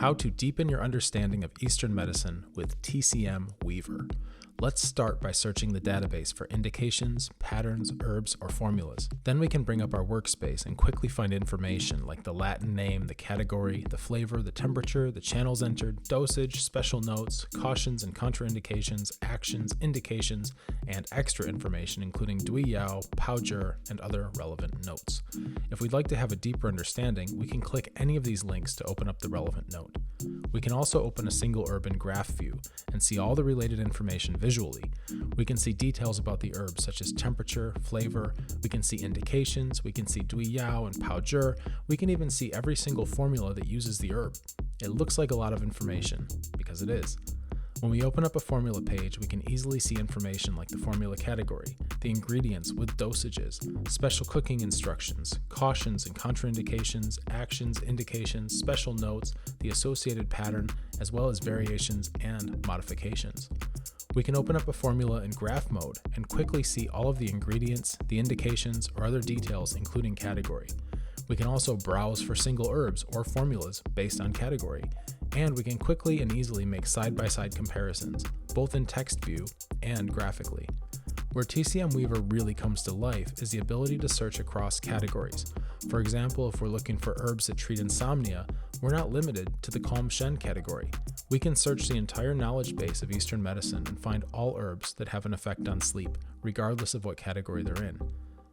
How to deepen your understanding of Eastern medicine with TCM Weaver. Let's start by searching the database for indications, patterns, herbs, or formulas. Then we can bring up our workspace and quickly find information like the Latin name, the category, the flavor, the temperature, the channels entered, dosage, special notes, cautions and contraindications, actions, indications, and extra information including Dui Yao, Pao Zhi, and other relevant notes. If we'd like to have a deeper understanding, we can click any of these links to open up the relevant note. We can also open a single herb in graph view and see all the related information visually. We can see details about the herbs such as temperature, flavor, we can see indications, we can see Dui Yao and Pao Zhi, we can even see every single formula that uses the herb. It looks like a lot of information, because it is. When we open up a formula page, we can easily see information like the formula category, the ingredients with dosages, special cooking instructions, cautions and contraindications, actions, indications, special notes, the associated pattern, as well as variations and modifications. We can open up a formula in graph mode and quickly see all of the ingredients, the indications, or other details including category. We can also browse for single herbs or formulas based on category, and we can quickly and easily make side-by-side comparisons, both in text view and graphically. Where TCM Weaver really comes to life is the ability to search across categories. For example, if we're looking for herbs that treat insomnia, we're not limited to the Calm Shen category. We can search the entire knowledge base of Eastern medicine and find all herbs that have an effect on sleep, regardless of what category they're in.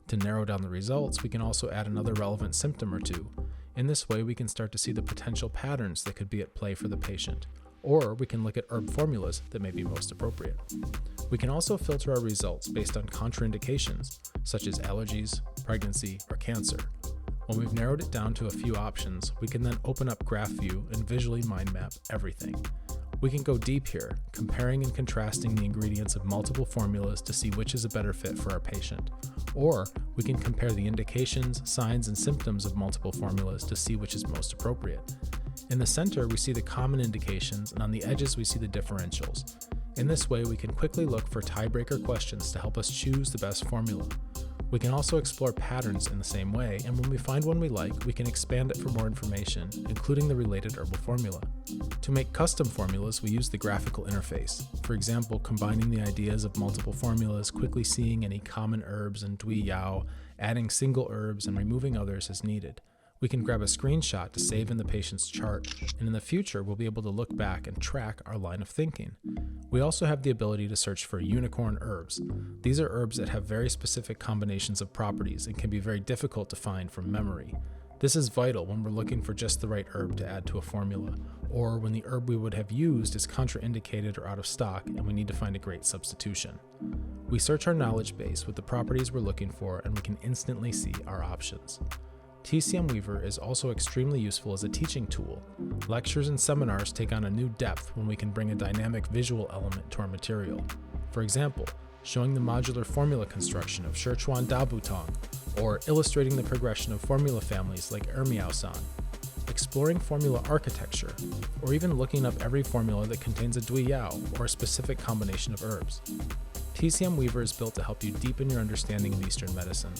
To narrow down the results, we can also add another relevant symptom or two. In this way, we can start to see the potential patterns that could be at play for the patient, or we can look at herb formulas that may be most appropriate. We can also filter our results based on contraindications, such as allergies, pregnancy, or cancer. When we've narrowed it down to a few options, we can then open up graph view and visually mind map everything. We can go deep here, comparing and contrasting the ingredients of multiple formulas to see which is a better fit for our patient. Or we can compare the indications, signs, and symptoms of multiple formulas to see which is most appropriate. In the center, we see the common indications, and on the edges, we see the differentials. In this way, we can quickly look for tiebreaker questions to help us choose the best formula. We can also explore patterns in the same way, and when we find one we like, we can expand it for more information, including the related herbal formula. To make custom formulas, we use the graphical interface. For example, combining the ideas of multiple formulas, quickly seeing any common herbs and Dui Yao, adding single herbs, and removing others as needed. We can grab a screenshot to save in the patient's chart, and in the future, we'll be able to look back and track our line of thinking. We also have the ability to search for unicorn herbs. These are herbs that have very specific combinations of properties and can be very difficult to find from memory. This is vital when we're looking for just the right herb to add to a formula, or when the herb we would have used is contraindicated or out of stock and we need to find a great substitution. We search our knowledge base with the properties we're looking for, and we can instantly see our options. TCM Weaver is also extremely useful as a teaching tool. Lectures and seminars take on a new depth when we can bring a dynamic visual element to our material. For example, showing the modular formula construction of Sichuan Dabutong, or illustrating the progression of formula families like Ermiao-san, exploring formula architecture, or even looking up every formula that contains a Dui Yao or a specific combination of herbs. TCM Weaver is built to help you deepen your understanding of Eastern medicine.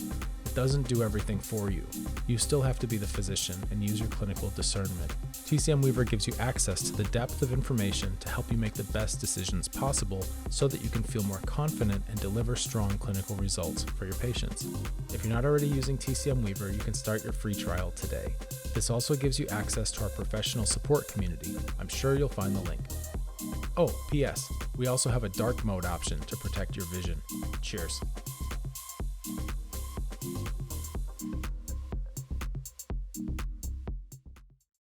It doesn't do everything for you. You still have to be the physician and use your clinical discernment. TCM Weaver gives you access to the depth of information to help you make the best decisions possible so that you can feel more confident and deliver strong clinical results for your patients. If you're not already using TCM Weaver, you can start your free trial today. This also gives you access to our professional support community. I'm sure you'll find the link. Oh, P.S. We also have a dark mode option to protect your vision. Cheers.